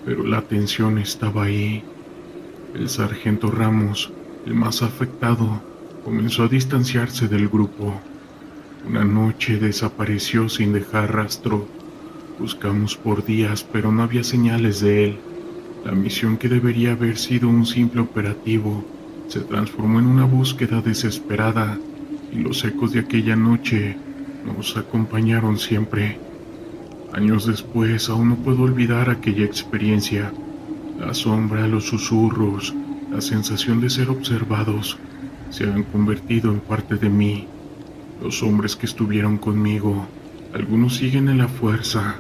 pero la tensión estaba ahí. El sargento Ramos, el más afectado, comenzó a distanciarse del grupo. Una noche desapareció sin dejar rastro. Buscamos por días, pero no había señales de él. La misión que debería haber sido un simple operativo se transformó en una búsqueda desesperada, y los ecos de aquella noche nos acompañaron siempre. Años después, aún no puedo olvidar aquella experiencia. La sombra, los susurros, la sensación de ser observados se han convertido en parte de mí. Los hombres que estuvieron conmigo, algunos siguen en la fuerza,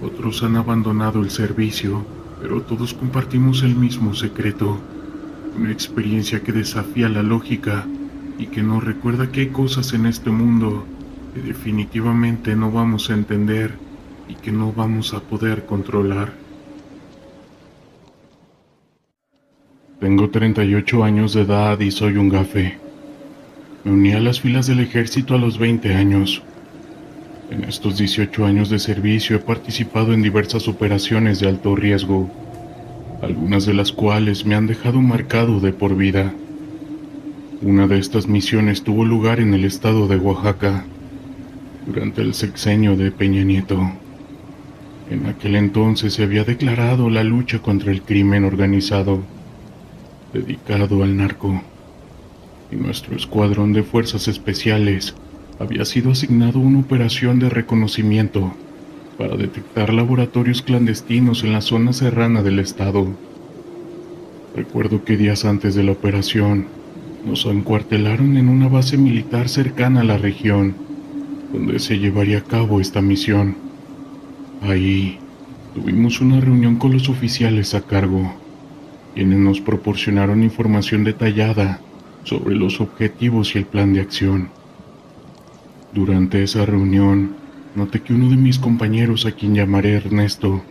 otros han abandonado el servicio, pero todos compartimos el mismo secreto. Una experiencia que desafía la lógica y que nos recuerda que hay cosas en este mundo que definitivamente no vamos a entender y que no vamos a poder controlar. Tengo 38 años de edad y soy un gafe. Me uní a las filas del ejército a los 20 años. En estos 18 años de servicio he participado en diversas operaciones de alto riesgo, algunas de las cuales me han dejado marcado de por vida. Una de estas misiones tuvo lugar en el estado de Oaxaca, durante el sexenio de Peña Nieto. En aquel entonces se había declarado la lucha contra el crimen organizado, dedicado al narco, y nuestro escuadrón de fuerzas especiales había sido asignado a una operación de reconocimiento para detectar laboratorios clandestinos en la zona serrana del estado. Recuerdo que días antes de la operación nos encuartelaron en una base militar cercana a la región, donde se llevaría a cabo esta misión. Ahí tuvimos una reunión con los oficiales a cargo, quienes nos proporcionaron información detallada sobre los objetivos y el plan de acción. Durante esa reunión, noté que uno de mis compañeros, a quien llamaré Ernesto,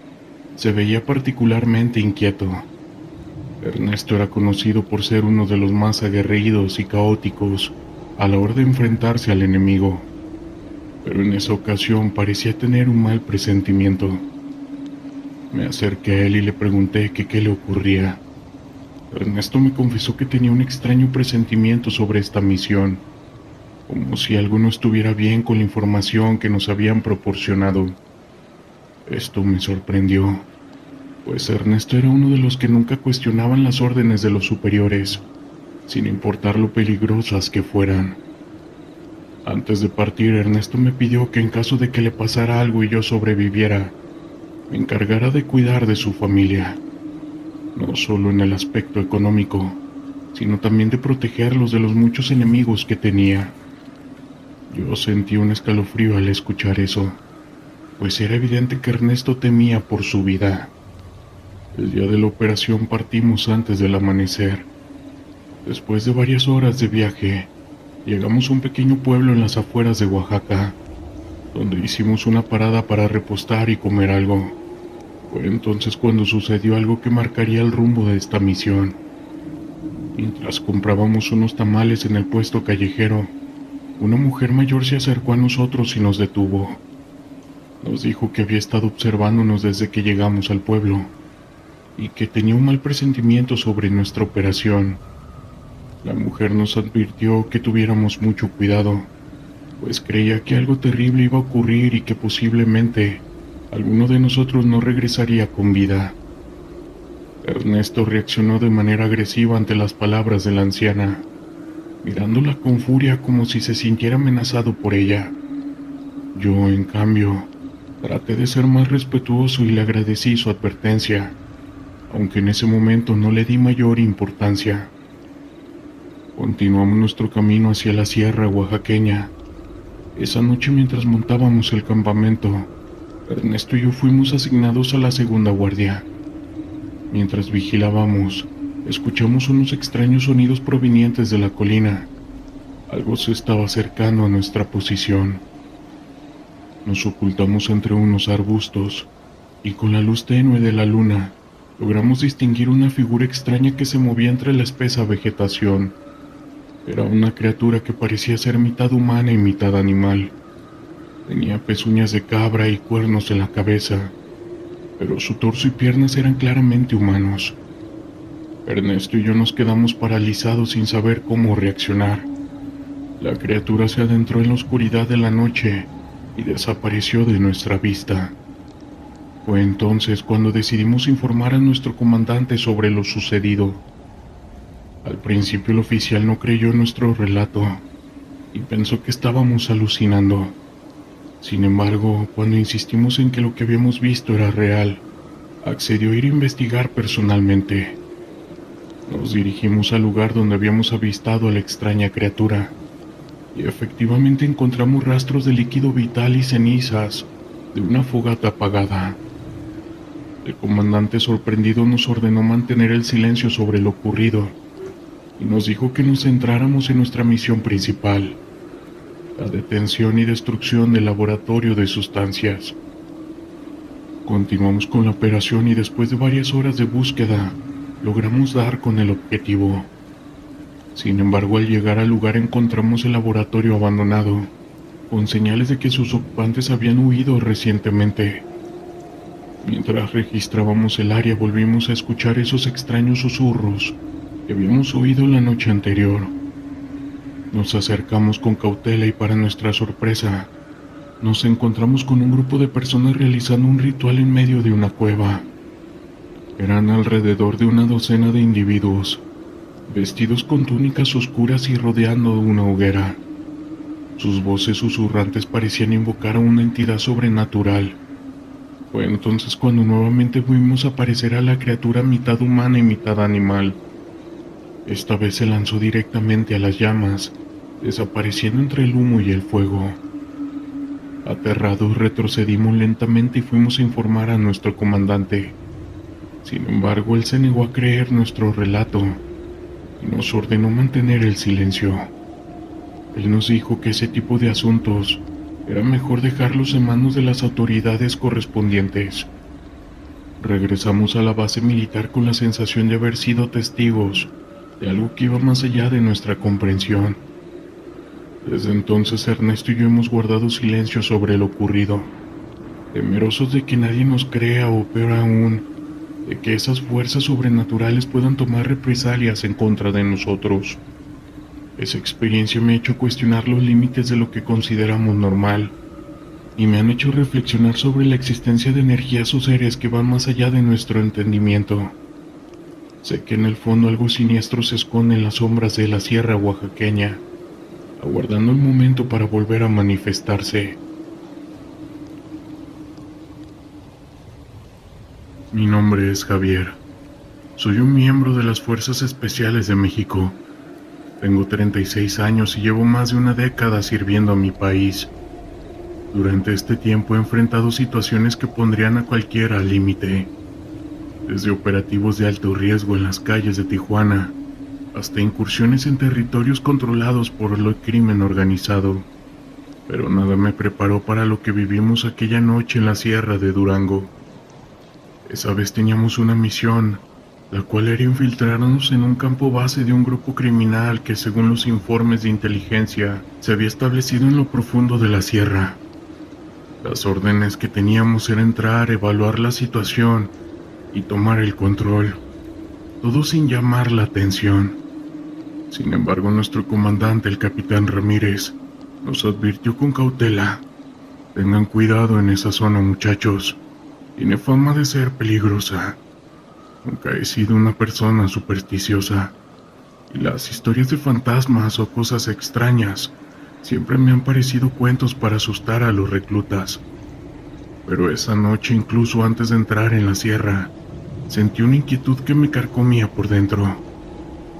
se veía particularmente inquieto. Ernesto era conocido por ser uno de los más aguerridos y caóticos a la hora de enfrentarse al enemigo, pero en esa ocasión parecía tener un mal presentimiento. Me acerqué a él y le pregunté que qué le ocurría. Ernesto me confesó que tenía un extraño presentimiento sobre esta misión, como si algo no estuviera bien con la información que nos habían proporcionado. Esto me sorprendió, pues Ernesto era uno de los que nunca cuestionaban las órdenes de los superiores, sin importar lo peligrosas que fueran. Antes de partir, Ernesto me pidió que en caso de que le pasara algo y yo sobreviviera, me encargara de cuidar de su familia, no solo en el aspecto económico, sino también de protegerlos de los muchos enemigos que tenía. Yo sentí un escalofrío al escuchar eso, pues era evidente que Ernesto temía por su vida. El día de la operación partimos antes del amanecer. Después de varias horas de viaje, Llegamos a un pequeño pueblo en las afueras de Oaxaca, donde hicimos una parada para repostar y comer algo. Fue entonces cuando sucedió algo que marcaría el rumbo de esta misión. Mientras comprábamos unos tamales en el puesto callejero, una mujer mayor se acercó a nosotros y nos detuvo. Nos dijo que había estado observándonos desde que llegamos al pueblo y que tenía un mal presentimiento sobre nuestra operación. La mujer nos advirtió que tuviéramos mucho cuidado, pues creía que algo terrible iba a ocurrir y que posiblemente alguno de nosotros no regresaría con vida. Ernesto reaccionó de manera agresiva ante las palabras de la anciana, mirándola con furia como si se sintiera amenazado por ella. Yo, en cambio, traté de ser más respetuoso y le agradecí su advertencia, aunque en ese momento no le di mayor importancia. Continuamos nuestro camino hacia la sierra oaxaqueña. Esa noche, mientras montábamos el campamento, Ernesto y yo fuimos asignados a la segunda guardia. Mientras vigilábamos, escuchamos unos extraños sonidos provenientes de la colina. Algo se estaba acercando a nuestra posición. Nos ocultamos entre unos arbustos y con la luz tenue de la luna logramos distinguir una figura extraña que se movía entre la espesa vegetación. Era una criatura que parecía ser mitad humana y mitad animal. Tenía pezuñas de cabra y cuernos en la cabeza, pero su torso y piernas eran claramente humanos. Ernesto y yo nos quedamos paralizados sin saber cómo reaccionar. La criatura se adentró en la oscuridad de la noche y desapareció de nuestra vista. Fue entonces cuando decidimos informar a nuestro comandante sobre lo sucedido. Al principio el oficial no creyó nuestro relato y pensó que estábamos alucinando. Sin embargo, cuando insistimos en que lo que habíamos visto era real, accedió a ir a investigar personalmente. Nos dirigimos al lugar donde habíamos avistado a la extraña criatura y efectivamente encontramos rastros de líquido vital y cenizas de una fogata apagada. El comandante, sorprendido, nos ordenó mantener el silencio sobre lo ocurrido y nos dijo que nos centráramos en nuestra misión principal, la detención y destrucción del laboratorio de sustancias. Continuamos con la operación y después de varias horas de búsqueda, logramos dar con el objetivo. Sin embargo, al llegar al lugar encontramos el laboratorio abandonado, con señales de que sus ocupantes habían huido recientemente. Mientras registrábamos el área, volvimos a escuchar esos extraños susurros que habíamos oído la noche anterior. Nos acercamos con cautela y, para nuestra sorpresa, nos encontramos con un grupo de personas realizando un ritual en medio de una cueva. Eran alrededor de una docena de individuos, vestidos con túnicas oscuras y rodeando una hoguera. Sus voces susurrantes parecían invocar a una entidad sobrenatural. Fue entonces cuando nuevamente vimos aparecer a la criatura mitad humana y mitad animal. Esta vez se lanzó directamente a las llamas, desapareciendo entre el humo y el fuego. Aterrados, retrocedimos lentamente y fuimos a informar a nuestro comandante. Sin embargo, él se negó a creer nuestro relato y nos ordenó mantener el silencio. Él nos dijo que ese tipo de asuntos era mejor dejarlos en manos de las autoridades correspondientes. Regresamos a la base militar con la sensación de haber sido testigos de algo que iba más allá de nuestra comprensión. Desde entonces, Ernesto y yo hemos guardado silencio sobre lo ocurrido, temerosos de que nadie nos crea o, peor aún, de que esas fuerzas sobrenaturales puedan tomar represalias en contra de nosotros. Esa experiencia me ha hecho cuestionar los límites de lo que consideramos normal y me han hecho reflexionar sobre la existencia de energías o seres que van más allá de nuestro entendimiento. Sé que en el fondo algo siniestro se esconde en las sombras de la sierra oaxaqueña, aguardando el momento para volver a manifestarse. Mi nombre es Javier. Soy un miembro de las Fuerzas Especiales de México. Tengo 36 años y llevo más de una década sirviendo a mi país. Durante este tiempo he enfrentado situaciones que pondrían a cualquiera al límite. Desde operativos de alto riesgo en las calles de Tijuana, hasta incursiones en territorios controlados por el crimen organizado. Pero nada me preparó para lo que vivimos aquella noche en la sierra de Durango. Esa vez teníamos una misión, la cual era infiltrarnos en un campo base de un grupo criminal que, según los informes de inteligencia, se había establecido en lo profundo de la sierra. Las órdenes que teníamos era entrar, evaluar la situación y tomar el control, todo sin llamar la atención. Sin embargo, nuestro comandante, el capitán Ramírez, nos advirtió con cautela: tengan cuidado en esa zona, muchachos, tiene fama de ser peligrosa. Nunca he sido una persona supersticiosa, y las historias de fantasmas o cosas extrañas siempre me han parecido cuentos para asustar a los reclutas. Pero esa noche, incluso antes de entrar en la sierra, sentí una inquietud que me carcomía por dentro,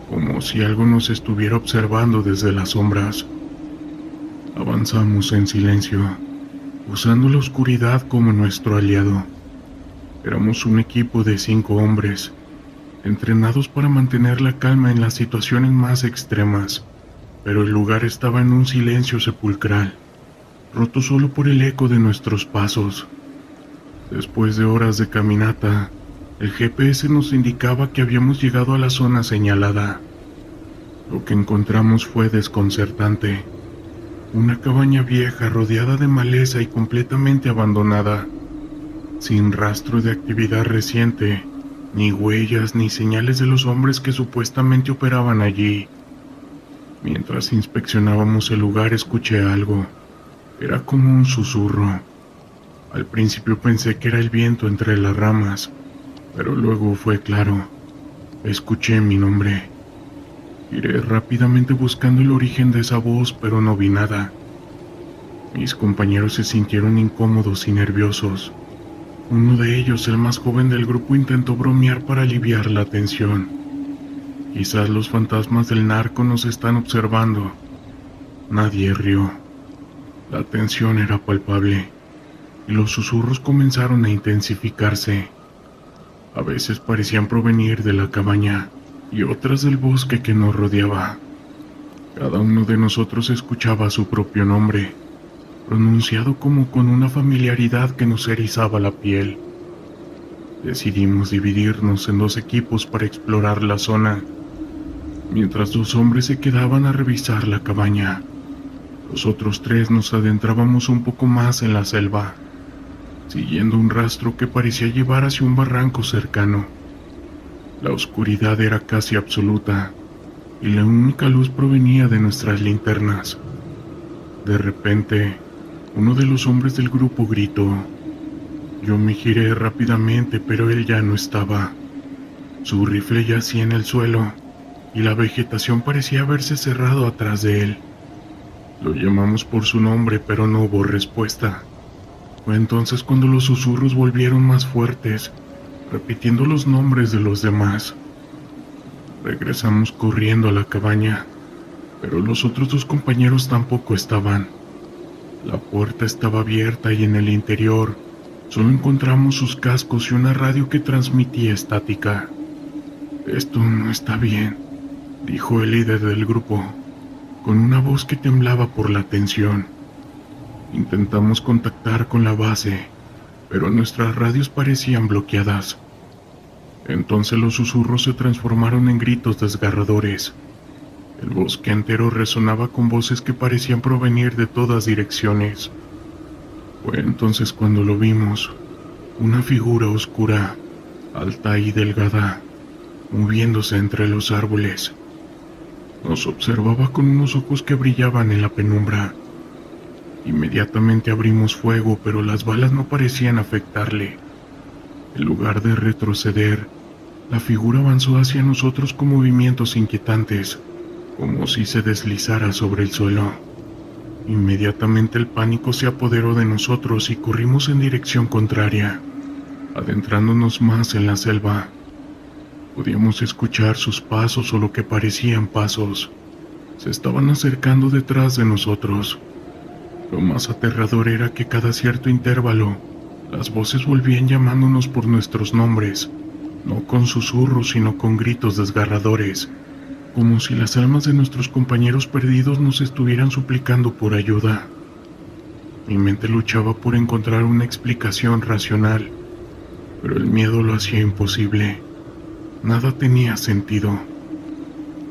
como si algo nos estuviera observando desde las sombras. Avanzamos en silencio, usando la oscuridad como nuestro aliado. Éramos un equipo de 5 hombres, entrenados para mantener la calma en las situaciones más extremas, pero el lugar estaba en un silencio sepulcral, roto solo por el eco de nuestros pasos. Después de horas de caminata, el GPS nos indicaba que habíamos llegado a la zona señalada. Lo que encontramos fue desconcertante: una cabaña vieja rodeada de maleza y completamente abandonada, sin rastro de actividad reciente, ni huellas ni señales de los hombres que supuestamente operaban allí. Mientras inspeccionábamos el lugar, escuché algo. Era como un susurro. Al principio pensé que era el viento entre las ramas, pero luego fue claro. Escuché mi nombre. Giré rápidamente buscando el origen de esa voz, pero no vi nada. Mis compañeros se sintieron incómodos y nerviosos. Uno de ellos, el más joven del grupo, intentó bromear para aliviar la tensión. Quizás los fantasmas del narco nos están observando. Nadie rió. La tensión era palpable, y los susurros comenzaron a intensificarse. A veces parecían provenir de la cabaña, y otras del bosque que nos rodeaba. Cada uno de nosotros escuchaba su propio nombre, pronunciado como con una familiaridad que nos erizaba la piel. Decidimos dividirnos en 2 equipos para explorar la zona, mientras 2 hombres se quedaban a revisar la cabaña. Los otros 3 nos adentrábamos un poco más en la selva, siguiendo un rastro que parecía llevar hacia un barranco cercano. La oscuridad era casi absoluta, y la única luz provenía de nuestras linternas. De repente, uno de los hombres del grupo gritó. Yo me giré rápidamente, pero él ya no estaba. Su rifle yacía en el suelo, y la vegetación parecía haberse cerrado atrás de él. Lo llamamos por su nombre, pero no hubo respuesta. Fue entonces cuando los susurros volvieron más fuertes, repitiendo los nombres de los demás. Regresamos corriendo a la cabaña, pero los otros 2 compañeros tampoco estaban. La puerta estaba abierta y en el interior solo encontramos sus cascos y una radio que transmitía estática. Esto no está bien, dijo el líder del grupo, con una voz que temblaba por la tensión. Intentamos contactar con la base, pero nuestras radios parecían bloqueadas. Entonces los susurros se transformaron en gritos desgarradores. El bosque entero resonaba con voces que parecían provenir de todas direcciones. Fue entonces cuando lo vimos, una figura oscura, alta y delgada, moviéndose entre los árboles. Nos observaba con unos ojos que brillaban en la penumbra. Inmediatamente abrimos fuego, pero las balas no parecían afectarle. En lugar de retroceder, la figura avanzó hacia nosotros con movimientos inquietantes, como si se deslizara sobre el suelo. Inmediatamente el pánico se apoderó de nosotros y corrimos en dirección contraria, adentrándonos más en la selva. Podíamos escuchar sus pasos o lo que parecían pasos. Se estaban acercando detrás de nosotros. Lo más aterrador era que cada cierto intervalo, las voces volvían llamándonos por nuestros nombres, no con susurros sino con gritos desgarradores. como si las almas de nuestros compañeros perdidos nos estuvieran suplicando por ayuda. Mi mente luchaba por encontrar una explicación racional, pero el miedo lo hacía imposible. Nada tenía sentido.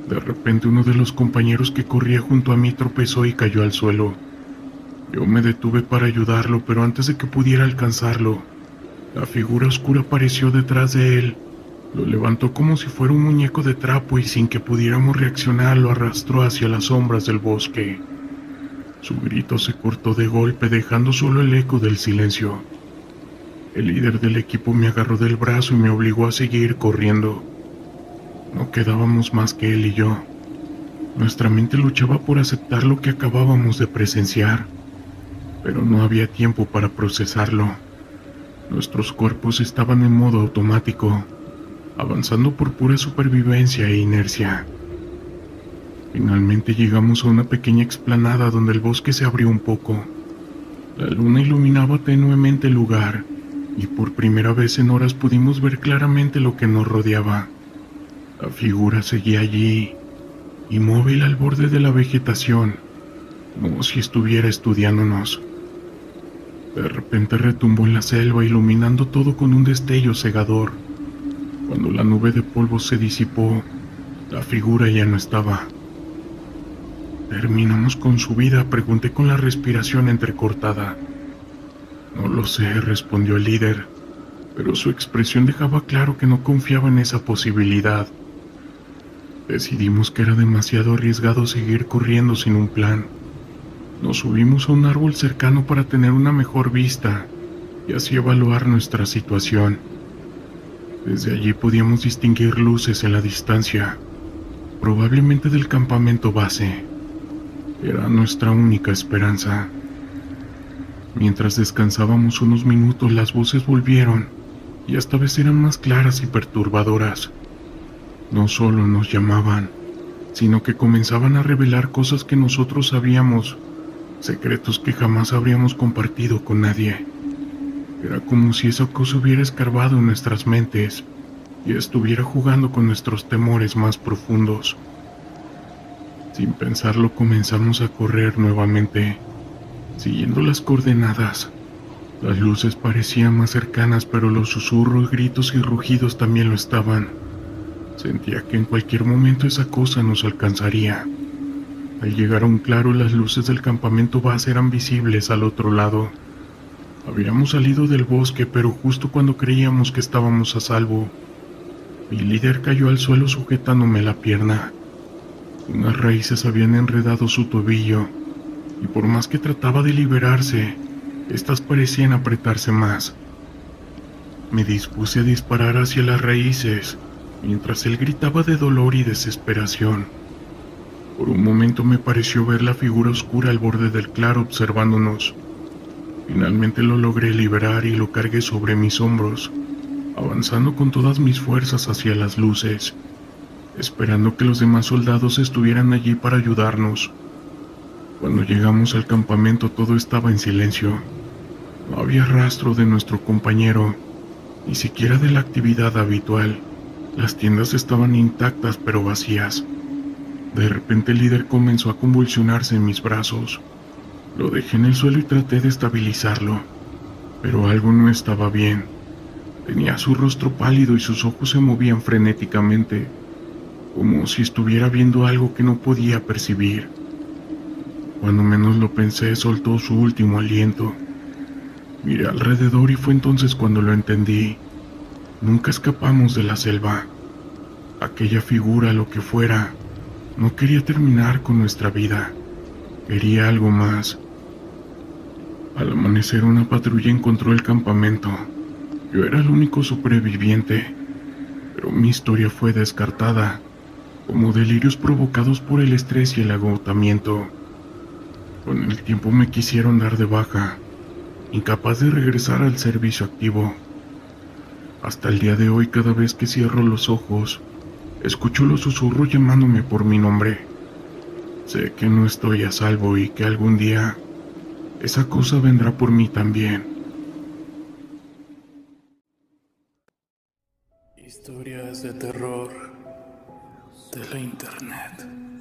De repente uno de los compañeros que corría junto a mí tropezó y cayó al suelo. Yo me detuve para ayudarlo, pero antes de que pudiera alcanzarlo, la figura oscura apareció detrás de él. Lo levantó como si fuera un muñeco de trapo y sin que pudiéramos reaccionar lo arrastró hacia las sombras del bosque. Su grito se cortó de golpe, dejando solo el eco del silencio. El líder del equipo me agarró del brazo y me obligó a seguir corriendo. No quedábamos más que él y yo. Nuestra mente luchaba por aceptar lo que acabábamos de presenciar, pero no había tiempo para procesarlo. Nuestros cuerpos estaban en modo automático, avanzando por pura supervivencia e inercia. Finalmente llegamos a una pequeña explanada donde el bosque se abrió un poco. La luna iluminaba tenuemente el lugar, y por primera vez en horas pudimos ver claramente lo que nos rodeaba. La figura seguía allí, inmóvil al borde de la vegetación, como si estuviera estudiándonos. De repente retumbó en la selva, iluminando todo con un destello cegador. Cuando la nube de polvo se disipó, la figura ya no estaba. ¿Terminamos con su vida?, pregunté con la respiración entrecortada. No lo sé, respondió el líder, pero su expresión dejaba claro que no confiaba en esa posibilidad. Decidimos que era demasiado arriesgado seguir corriendo sin un plan. Nos subimos a un árbol cercano para tener una mejor vista y así evaluar nuestra situación. Desde allí podíamos distinguir luces en la distancia, probablemente del campamento base. Era nuestra única esperanza. Mientras descansábamos unos minutos, las voces volvieron, y esta vez eran más claras y perturbadoras. No solo nos llamaban, sino que comenzaban a revelar cosas que nosotros sabíamos, secretos que jamás habríamos compartido con nadie. Era como si esa cosa hubiera escarbado en nuestras mentes y estuviera jugando con nuestros temores más profundos. Sin pensarlo, comenzamos a correr nuevamente, siguiendo las coordenadas. Las luces parecían más cercanas, pero los susurros, gritos y rugidos también lo estaban. Sentía que en cualquier momento esa cosa nos alcanzaría. Al llegar a un claro, las luces del campamento base eran visibles al otro lado. Habíamos salido del bosque, pero justo cuando creíamos que estábamos a salvo, mi líder cayó al suelo sujetándome la pierna. Unas raíces habían enredado su tobillo, y por más que trataba de liberarse, estas parecían apretarse más. Me dispuse a disparar hacia las raíces, mientras él gritaba de dolor y desesperación. Por un momento me pareció ver la figura oscura al borde del claro observándonos. Finalmente lo logré liberar y lo cargué sobre mis hombros, avanzando con todas mis fuerzas hacia las luces, esperando que los demás soldados estuvieran allí para ayudarnos. Cuando llegamos al campamento todo estaba en silencio. No había rastro de nuestro compañero, ni siquiera de la actividad habitual. Las tiendas estaban intactas pero vacías. De repente el líder comenzó a convulsionarse en mis brazos. Lo dejé en el suelo y traté de estabilizarlo, pero algo no estaba bien. Tenía su rostro pálido y sus ojos se movían frenéticamente, como si estuviera viendo algo que no podía percibir. Cuando menos lo pensé, soltó su último aliento. Miré alrededor y fue entonces cuando lo entendí. Nunca escapamos de la selva. Aquella figura, lo que fuera, no quería terminar con nuestra vida. Quería algo más. Al amanecer, una patrulla encontró el campamento. Yo era el único superviviente, pero mi historia fue descartada, como delirios provocados por el estrés y el agotamiento. Con el tiempo me quisieron dar de baja, incapaz de regresar al servicio activo. Hasta el día de hoy, cada vez que cierro los ojos, escucho los susurros llamándome por mi nombre. Sé que no estoy a salvo y que algún día esa cosa vendrá por mí también. Historias de terror. de la Internet.